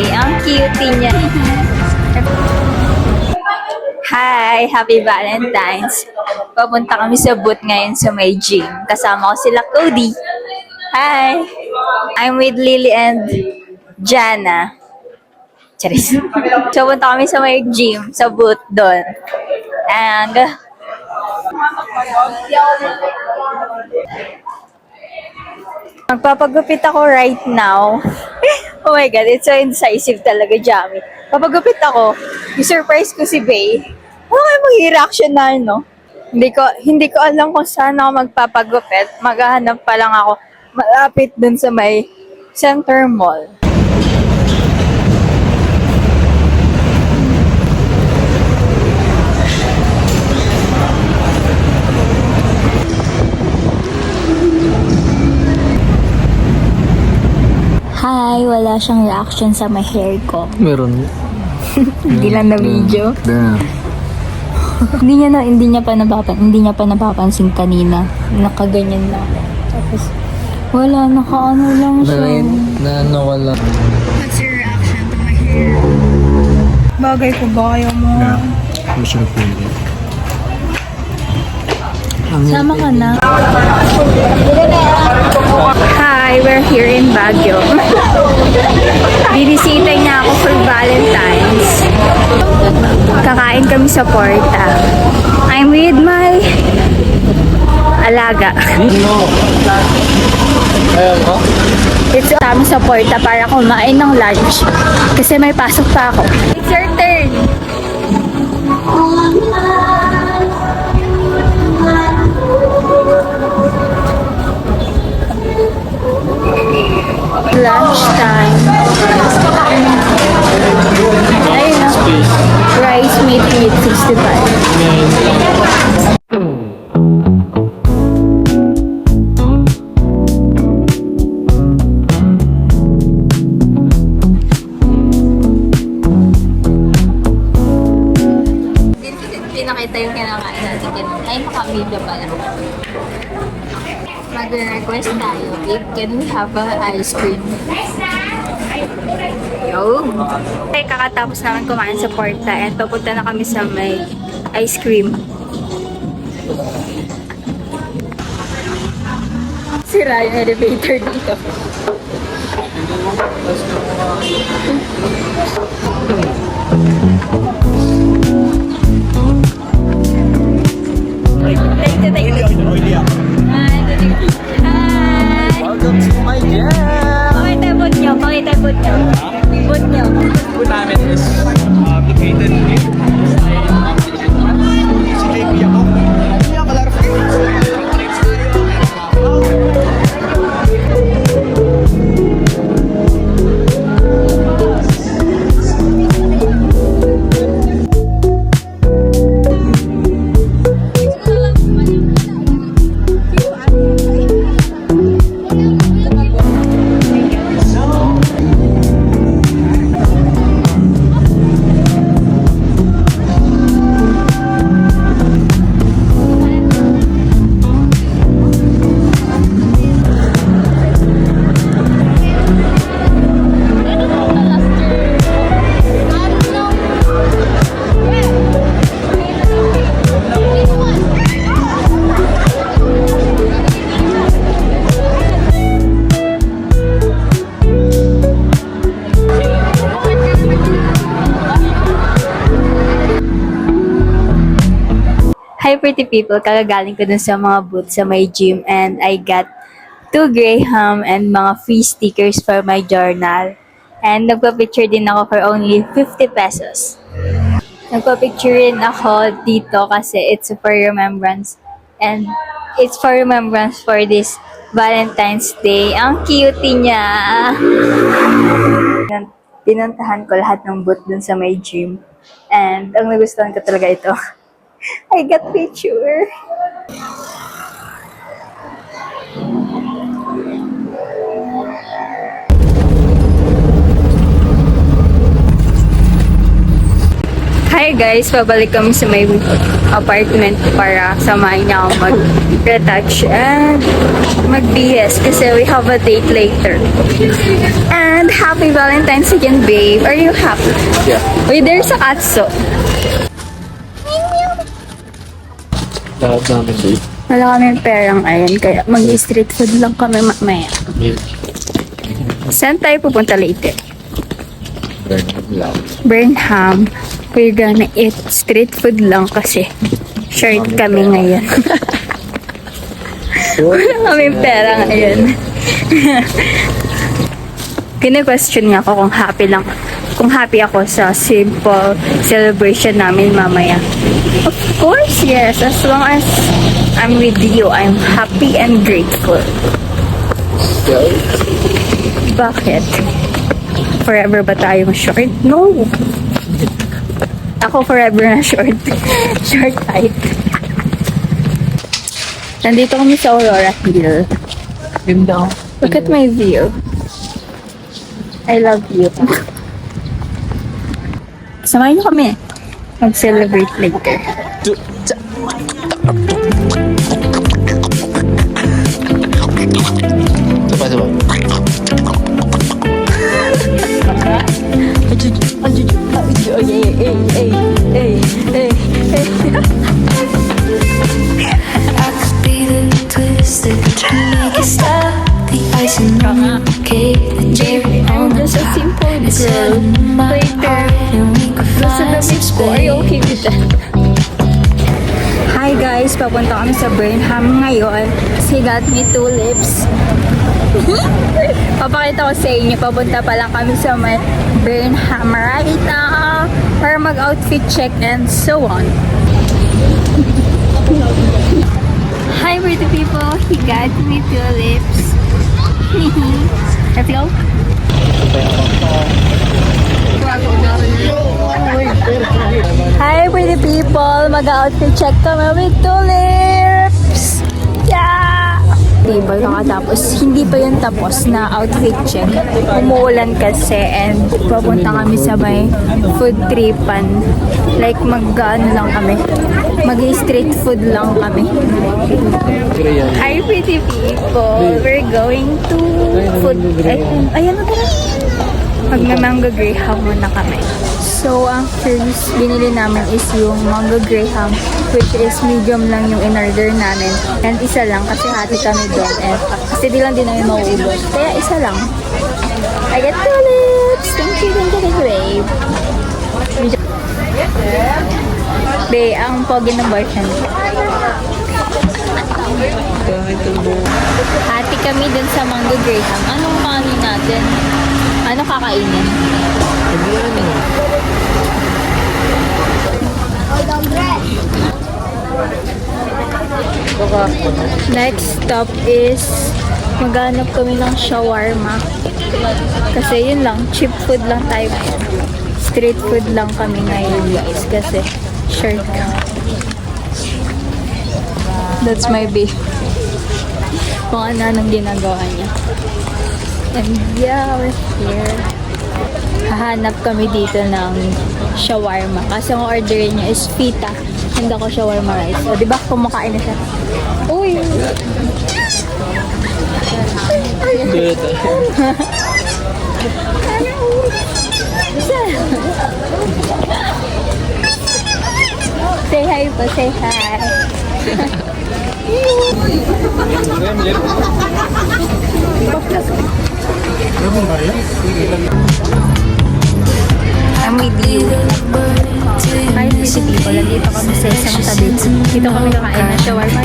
Ang cute niya. Hi! Happy Valentine's! Papunta kami sa booth ngayon sa may gym. Kasama ko sila Cody. Hi! I'm with Lily and Jana. Charis. So, punta kami sa may gym, sa booth doon. And, magpapagupit ako right now. Oh my God, it's so incisive talaga, Jamie. Papagupit ako, i-surprise ko si Bay. Ano kaya mag-reaction na, no? Hindi ko alam kung saan ako magpapagupit. Maghahanap pa lang ako malapit dun sa may Center Mall. Hi, wala siyang reaction sa my hair ko. Meron. Hindi lang na video. Hindi niya pa napapansin kanina. Nakaganyan na. Tapos wala, nakaano lang siya. Naano ko lang. What's your reaction to my hair? Bagay ko ba kayo mo? Masarap po yun. Sama ka na. Hi, we're here in Baguio. Binisita niya ako for Valentine's. Kakain kami sa Porta. I'm with my alaga. It's kami sa Porta para kumain ng lunch. Kasi may pasok pa ako. It's your turn. Lunchtime. Ayun na. Rice meat 65. Pinakita yung kinakain natin. Ay, makamida pala. Mag-request tayo. Can we have ice cream? Yo! Okay, kakatapos naman kumain sa Porta and papunta na kami sa may ice cream. Sira yung elevator dito. Welcome to my jam! Pakita bot nyo. Bot nyo. Food namin is located in si JP ako. We have a lot of Hi pretty people, kagagaling ko dun sa mga booth sa my gym and I got 2 Graham and mga free stickers for my journal. And nagpa-picture din ako for only 50 pesos. Nagpa-picture rin ako dito kasi it's for remembrance. And it's for remembrance for this Valentine's Day. Ang cute niya! Pinuntahan ko lahat ng booth dun sa my gym. And ang nagustuhan ko talaga ito. I got picture. Hi guys, pabalik kami sa may apartment para samahin niya ako mag-retouch and mag-BS kasi we have a date later. And happy Valentine's again, babe. Are you happy? Yeah. Uy, there's a katso. Lahat namin dito. Wala kaming perang ayun, kaya mag-street food lang kami mamaya. Saan tayo pupunta later? Burnham. We're gonna eat street food lang kasi short kami ngayon. Wala kaming pera ngayon. Kine-question niya ako kung happy ako sa simple celebration namin mamaya. Of course, yes. As long as I'm with you, I'm happy and grateful. Bakit? Forever ba tayong short? No! Ako forever na short. Short type. Nandito kami sa Aurora Hill. Ganda. Look at my view. I love you. Samahin niyo kami. Mag-celebrate later. Diba? I could be the twist that can make it stop. The icing on the cake, the cherry on the Just a top. simple It's girl. in my Later. heart, and we could Nasa find some damit ko. Are you space. okay with that? Hi guys! Papunta kami sa Burnham ngayon. She got me tulips. Papakita ko sa inyo. Papunta pa lang kami sa may Burnham right now para mag-outfit check and so on. Hi pretty people! He got me tulips. Let's go! Hi pretty people! Mag-outfit check kami with tulips! Yeah! Diba nakatapos? Hindi pa yun tapos na outfit check. Umuulan kasi and papunta kami sa may food tripan. Like mag-ano lang kami. Mag-street food lang kami. Hi pretty people! We're going to food... Ayan na tara! Magna-mango graham muna kami. So, ang first binili namin is yung mango graham, which is medium lang yung in-order namin. And isa lang kasi hati kami doon. And kasi di lang din namin mauubos. Kaya isa lang. I get tulips! Thank you, babe. Babe, ang pogi ng boyfriend ko. Hati kami dun sa mango graham. Anong kanin natin? Ano kakainin? Next stop is maghanap kami ng shawarma. Kasi yun lang, cheap food lang tayo ngayon. Street food lang kami ngayon guys kasi short ka. That's my babe. Kung ano ginagawa niya. And yeah, we're here. Hahanap kami dito ng shawarma. Kasi ang orderin niya is pita. Hindi ako shawarma rice. O, diba? Kumakain na siya. Uy! Say hi po, say hi. I'm with you. Hi, pretty people. Nandito kami sa isang tabi. Dito kami kakain ng shawarma.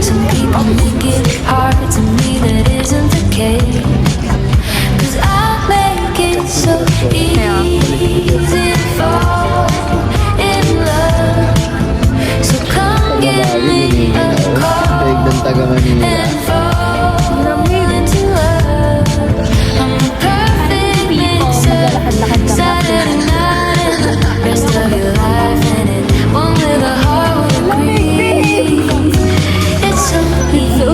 Some people make it hard, to me that isn't the case. 'Cause I make it so easy to fall in love. So come give me a call and fall into love. I'm a perfect mix of Saturday night, rest of your life, and it one with a heart will agree. It's so easy.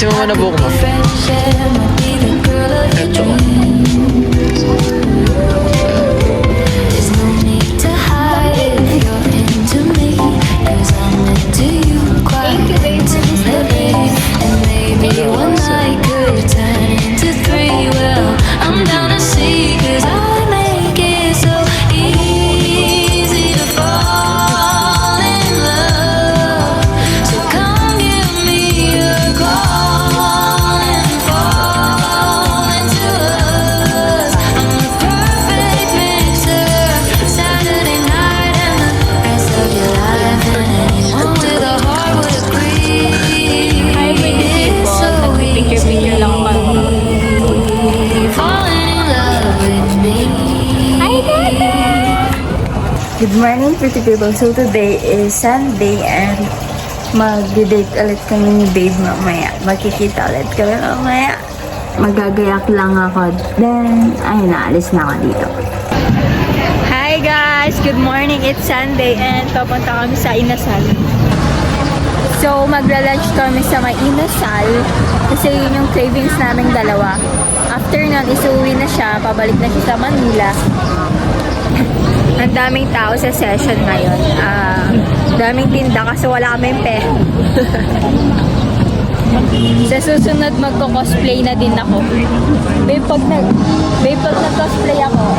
Ayusin mo muna buhok mo. friendship might be the girl of your Ito. dreams. There's no need to hide if you're into me, 'cause I'm into you quite intimately. And maybe one night could turn into three. Well, I'm down to see, 'cause I make it so easy to fall in love. So come give me a call and fall into us. I'm the perfect mixer, Saturday night and the rest of your life. And anyone with a heart would agree. It's so Picture lang ako. easy falling in love with me. Good morning, pretty people. So today is Sunday and mag-date ulit kami ni Babe mamaya. Magkikita ulit kami mamaya. Magagayak lang ako. Then, ayun na, alis na ako dito. Hi guys! Good morning! It's Sunday and papunta kami sa Inasal. So, magla-lunch kami sa may Inasal kasi yun yung cravings naming dalawa. After nun, isuwi na siya, pabalik na siya sa Manila. Ang daming tao sa session ngayon. Daming tinda kasi wala kaming pera. Sa susunod magko-cosplay na din ako. Babe, pag nag-cosplay ako,